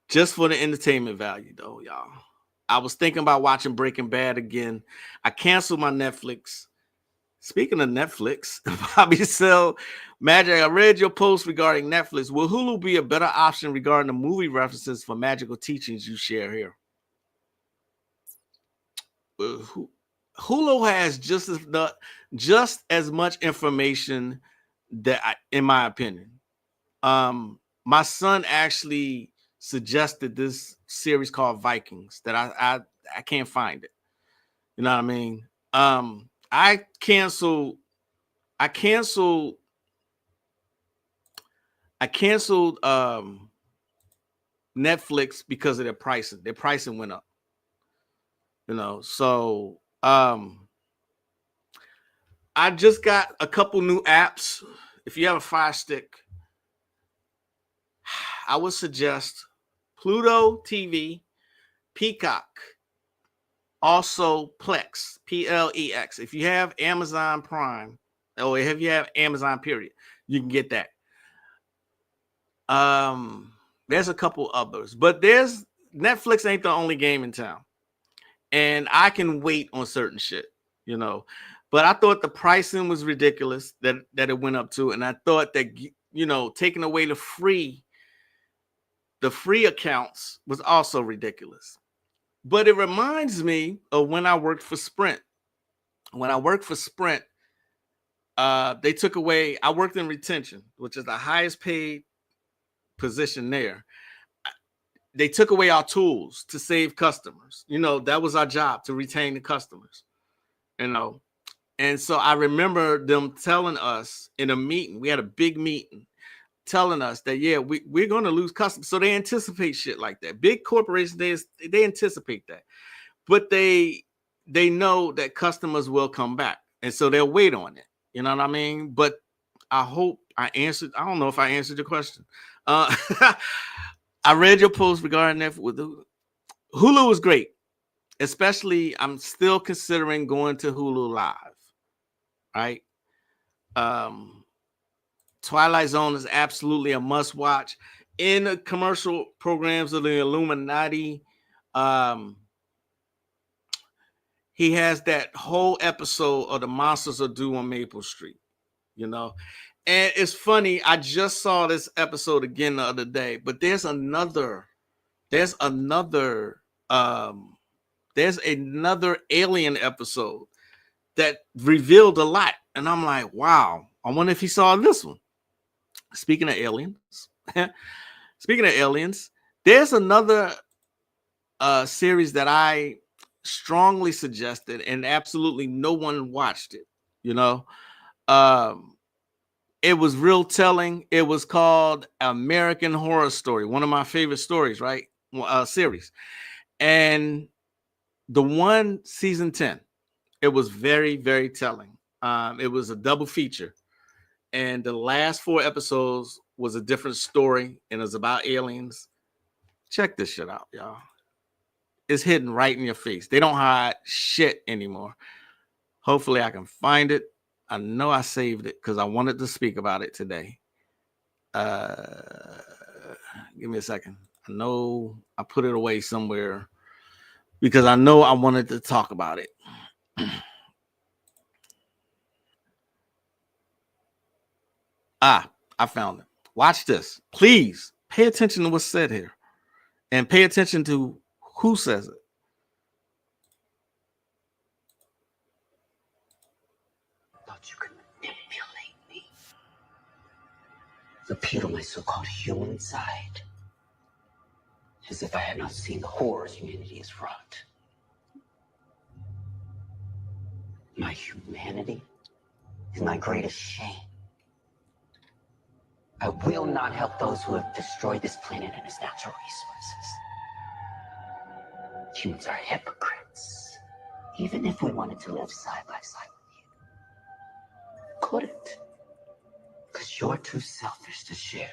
Just for the entertainment value, though, y'all. I was thinking about watching Breaking Bad again. I canceled my Netflix. Speaking of Netflix, Bobby Sell, Magic, I read your post regarding Netflix. Will Hulu be a better option regarding the movie references for magical teachings you share here? Hulu has just as much information in my opinion. My son actually suggested this series called Vikings that I can't find it. You know what I mean? I canceled Netflix because of their pricing. Their pricing went up. So I just got a couple new apps. If you have a Fire Stick, I would suggest Pluto TV, Peacock, also Plex, Plex. If you have Amazon Prime, or if you have Amazon period, you can get that. There's a couple others, but there's Netflix ain't the only game in town. And I can wait on certain shit, But I thought the pricing was ridiculous that it went up to, and I thought that taking away the free accounts was also ridiculous. But it reminds me of when I worked for Sprint. When I worked for Sprint, they took away. I worked in retention, which is the highest paid position there. They took away our tools to save customers. That was our job, to retain the customers. And so I remember them telling us in a meeting, we had a big meeting, telling us that, yeah, we're going to lose customers. So they anticipate shit like that. Big corporations, they anticipate that. But they know that customers will come back. And so they'll wait on it. You know what I mean? But I hope I answered. I don't know if I answered your question. I read your post regarding that. Hulu was great. Especially, I'm still considering going to Hulu Live. Right? Twilight Zone is absolutely a must watch. In the commercial programs of the Illuminati, he has that whole episode of The Monsters Are Due on Maple Street, And it's funny, I just saw this episode again the other day, but there's another Alien episode that revealed a lot. And I'm like, wow, I wonder if he saw this one. Speaking of aliens, there's another series that I strongly suggested and absolutely no one watched it. It was real telling. It was called American Horror Story, one of my favorite stories, right? Series. And the one season 10, it was very, very telling. It was a double feature. And the last 4 episodes was a different story, and it was about aliens. Check this shit out, y'all. It's hidden right in your face. They don't hide shit anymore. Hopefully I can find it. I know I saved it because I wanted to speak about it today. Give me a second. I know I put it away somewhere because I know I wanted to talk about it. I found it. Watch this. Please pay attention to what's said here and pay attention to who says it. Thought you could manipulate me. Appeal to my so-called human side. As if I had not seen the horrors humanity has wrought. My humanity is my greatest shame. I will not help those who have destroyed this planet and its natural resources. Humans are hypocrites. Even if we wanted to live side by side with you. Couldn't. Because you're too selfish to share.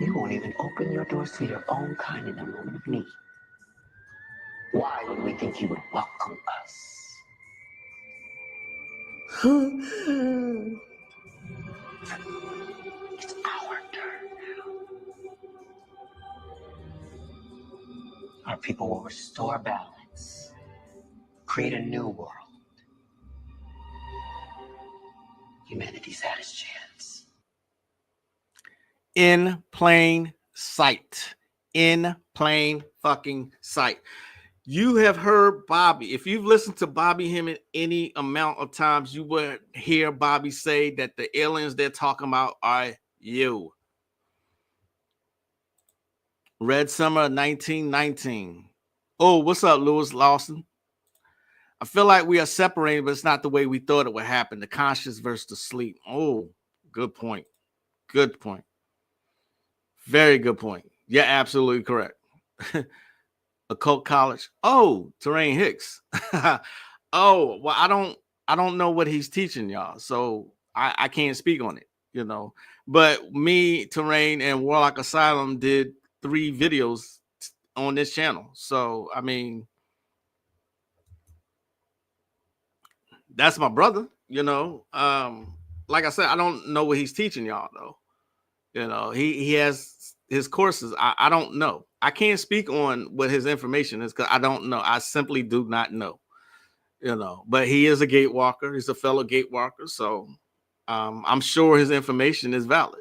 You won't even open your doors to your own kind in a moment of need. Why would we think you would welcome us? It's our turn now. Our people will restore balance, create a new world. Humanity's had its chance. In plain sight. In plain fucking sight. You have heard Bobby. If you've listened to Bobby Hemmett any amount of times, you would hear Bobby say that the aliens they're talking about are you. Red Summer 1919. Oh, what's up, Lewis Lawson? I feel like we are separated, but it's not the way we thought it would happen. The conscious versus the sleep. Oh, good point. Good point. Very good point. You're absolutely correct. Occult college. Oh, Terrain Hicks. Oh, well, I don't know what he's teaching y'all, so I can't speak on it, you know. But me, Terrain, and Warlock Asylum did 3 videos on this channel. So I mean, that's my brother, you know. Like I said, I don't know what he's teaching y'all though. You know, he has his courses. I don't know. I can't speak on what his information is because I don't know. I simply do not know. You know, but he is a gatewalker. He's a fellow gatewalker, so I'm sure his information is valid.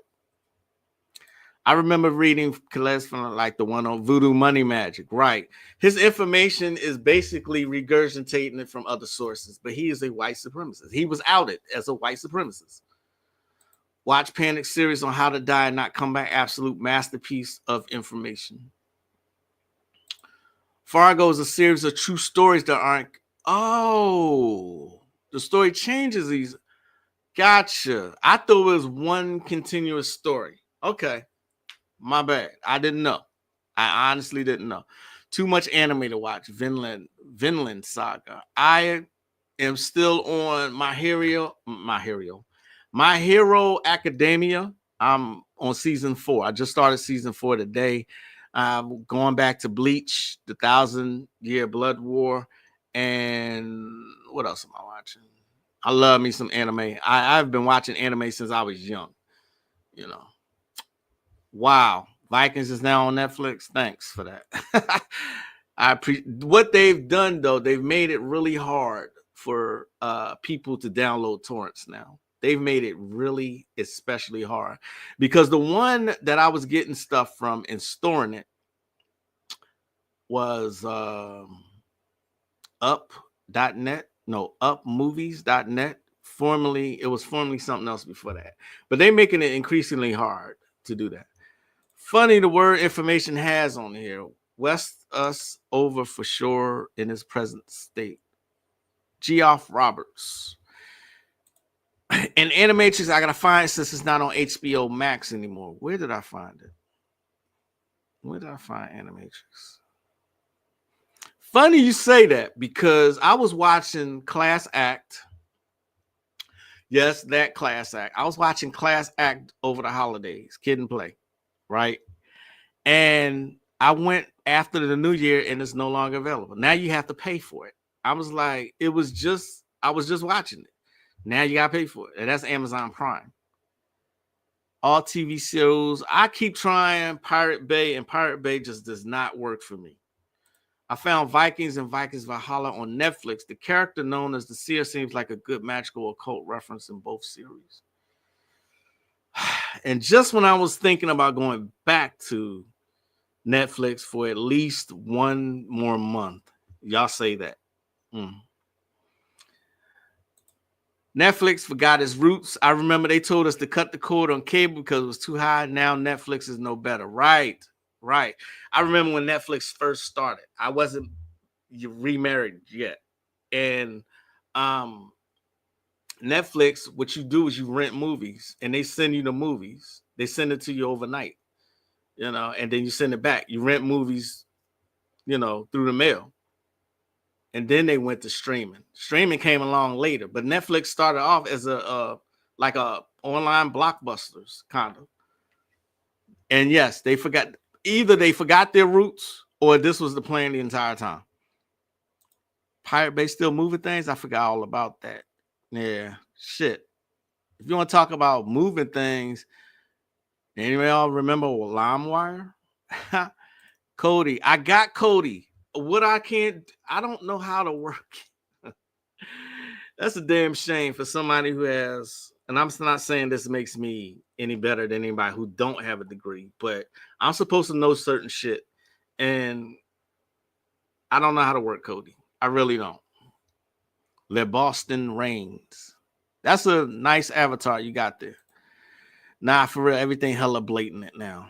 I remember reading Kales from like the one on Voodoo Money Magic, right? His information is basically regurgitating it from other sources, but he is a white supremacist. He was outed as a white supremacist. Watch Panic series on how to die and not come back. Absolute masterpiece of information. Fargo is a series of true stories that aren't. Oh, the story changes these. Gotcha. I thought it was one continuous story. Okay. My bad. I didn't know. I honestly didn't know. Too much anime to watch. Vinland Saga. I am still on My Hero Academia. I'm on season 4. I just started season 4 today. I'm going back to Bleach, the 1,000-Year Blood War, and what else am I watching? I love me some anime. I've been watching anime since I was young. You know. Wow. Vikings is now on Netflix. Thanks for that. I appreciate what they've done though. They've made it really hard for people to download torrents now. They've made it really especially hard because the one that I was getting stuff from and storing it was up.net. No, upmovies.net. It was formerly something else before that. But they're making it increasingly hard to do that. Funny the word information has on here. West us over for sure in its present state. Geoff Roberts. And Animatrix, I gotta find since it's not on HBO Max anymore. Where did I find it? Where did I find Animatrix? Funny you say that because I was watching Class Act. Yes, that Class Act. I was watching Class Act over the holidays, Kid and Play, right? And I went after the new year and it's no longer available. Now you have to pay for it. I was like, I was just watching it. Now you gotta pay for it. And that's Amazon Prime. All TV shows. I keep trying Pirate Bay, and Pirate Bay just does not work for me. I found Vikings and Vikings Valhalla on Netflix. The character known as the Seer seems like a good magical occult reference in both series. And just when I was thinking about going back to Netflix for at least one more month, y'all say that. Netflix forgot its roots. I remember they told us to cut the cord on cable because it was too high. Now Netflix is no better. Right. I remember when Netflix first started. I wasn't remarried yet. And Netflix, what you do is you rent movies and they send you the movies. They send it to you overnight, you know, and then you send it back. You rent movies, you know, through the mail. And then they went to streaming. Streaming came along later, but Netflix started off as a online blockbusters kind of. And yes, they forgot their roots or this was the plan the entire time. Pirate Bay still moving things. I forgot all about that. Yeah, shit. If you want to talk about moving things, anybody all remember LimeWire? Cody, I got Cody. I don't know how to work. That's a damn shame for somebody who has, and I'm not saying this makes me any better than anybody who don't have a degree, but I'm supposed to know certain shit. And I don't know how to work Cody. I really don't. Le Boston Reigns. That's a nice avatar you got there. Nah, for real, everything hella blatant now.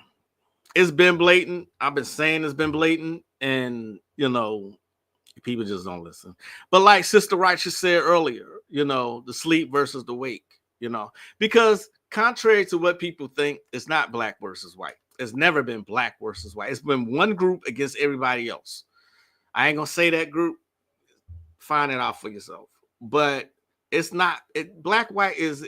It's been blatant. I've been saying it's been blatant. And, you know, people just don't listen. But like Sister Righteous said earlier, you know, the sleep versus the wake, you know, because contrary to what people think, it's not black versus white. It's never been black versus white. It's been one group against everybody else. I ain't gonna say that group. Find it out for yourself. But it's not. Black white is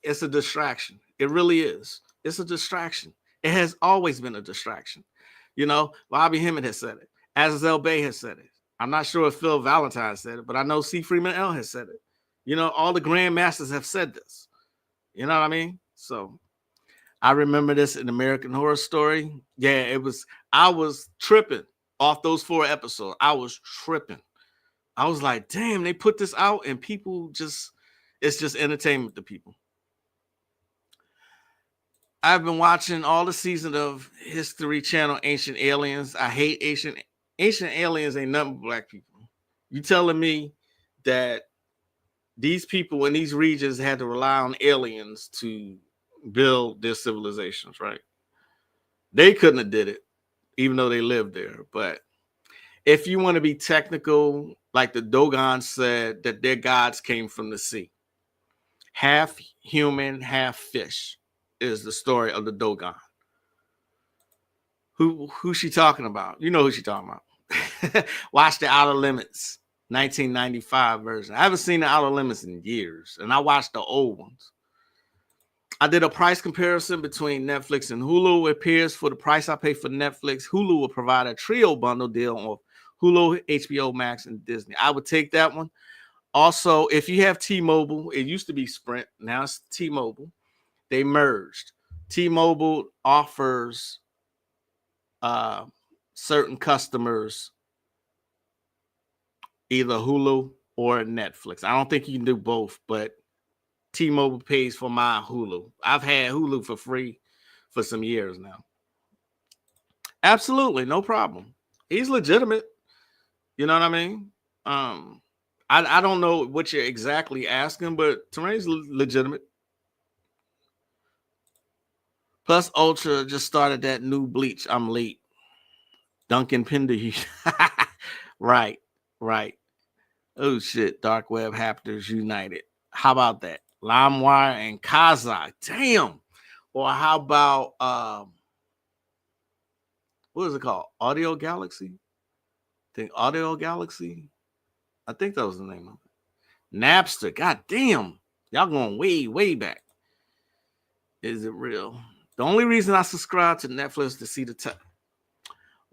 it's a distraction. It really is. It's a distraction. It has always been a distraction. You know, Bobby Hemmett has said it. Azazel Bay has said it. I'm not sure if Phil Valentine said it, but I know C. Freeman L has said it. You know, all the grandmasters have said this. You know what I mean? So I remember this in American Horror Story. Yeah, it was. I was tripping off those 4 episodes. I was tripping. I was like, damn, they put this out and people just, it's just entertainment to people. I've been watching all the season of History Channel Ancient Aliens. I hate Ancient Aliens ain't nothing but black people. You telling me that these people in these regions had to rely on aliens to build their civilizations, right? They couldn't have did it, even though they lived there. But if you want to be technical, like the Dogon said that their gods came from the sea. Half human, half fish is the story of the Dogon. Who's she talking about? You know who she talking about. Watch the Outer Limits 1995 version. I haven't seen the Outer Limits in years, and I watched the old ones. I did a price comparison between Netflix and Hulu. It appears for the price I pay for Netflix, Hulu will provide a trio bundle deal of Hulu, HBO Max, and Disney. I would take that one. Also, if you have T-Mobile, it used to be Sprint. Now it's T-Mobile. They merged. T-Mobile offers certain customers either Hulu or Netflix. I don't think you can do both, but T-Mobile pays for my Hulu. I've had Hulu for free for some years now. Absolutely, no problem. He's legitimate. You know what I mean? I don't know what you're exactly asking, but Terrain's legitimate. Plus, Ultra just started that new Bleach. I'm late. Duncan Pinder. Right. Oh, shit. Dark Web Hackers United. How about that? LimeWire and Kazakh. Damn. Or how about, what is it called? Audio Galaxy? Audio Galaxy? I think that was the name of it. Napster. God damn. Y'all going way, way back. Is it real? The only reason I subscribe to Netflix is to see the tech.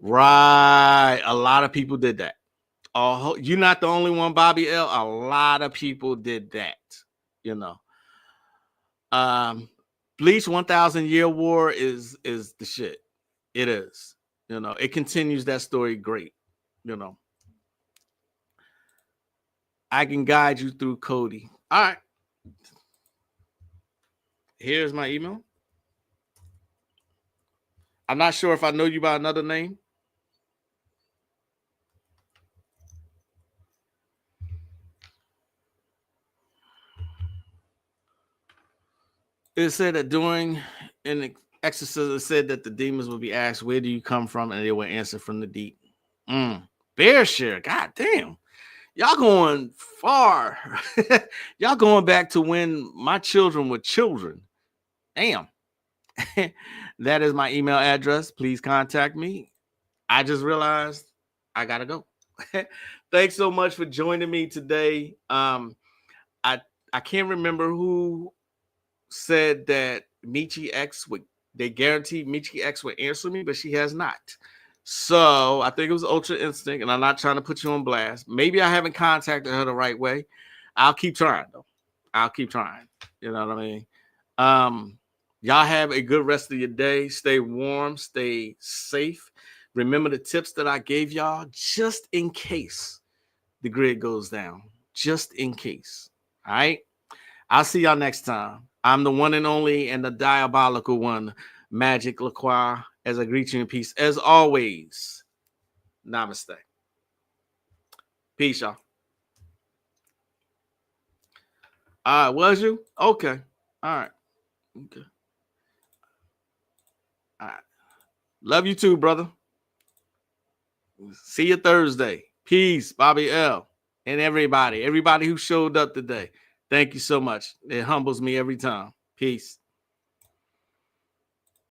Right. A lot of people did that. You're not the only one, Bobby L. A lot of people did that. You know. Bleach 1000 Year War is the shit. It is. You know, it continues that story great. You know. I can guide you through Cody. All right. Here's my email. I'm not sure if I know you by another name. It said that during an exorcism, it said that the demons would be asked, where do you come from? And they would answer from the deep. Bear share. God damn. Y'all going far. Y'all going back to when my children were children. Damn. That is my email address. Please contact me. I just realized I gotta go. Thanks so much for joining me today. I can't remember who said that Michi X they guaranteed Michi X would answer me, but she has not. So I think it was Ultra Instinct, and I'm not trying to put you on blast. Maybe I haven't contacted her the right way. I'll keep trying though. I'll keep trying. You know what I mean? Y'all have a good rest of your day. Stay warm, stay safe. Remember the tips that I gave y'all just in case the grid goes down. Just in case. All right? I'll see y'all next time. I'm the one and only and the diabolical one, Magick LaCroix, as I greet you in peace. As always, namaste. Peace, y'all. All right, was you? Okay. All right. Okay. All right. Love you too, brother. See you Thursday. Peace, Bobby L. And everybody who showed up today. Thank you so much. It humbles me every time. Peace.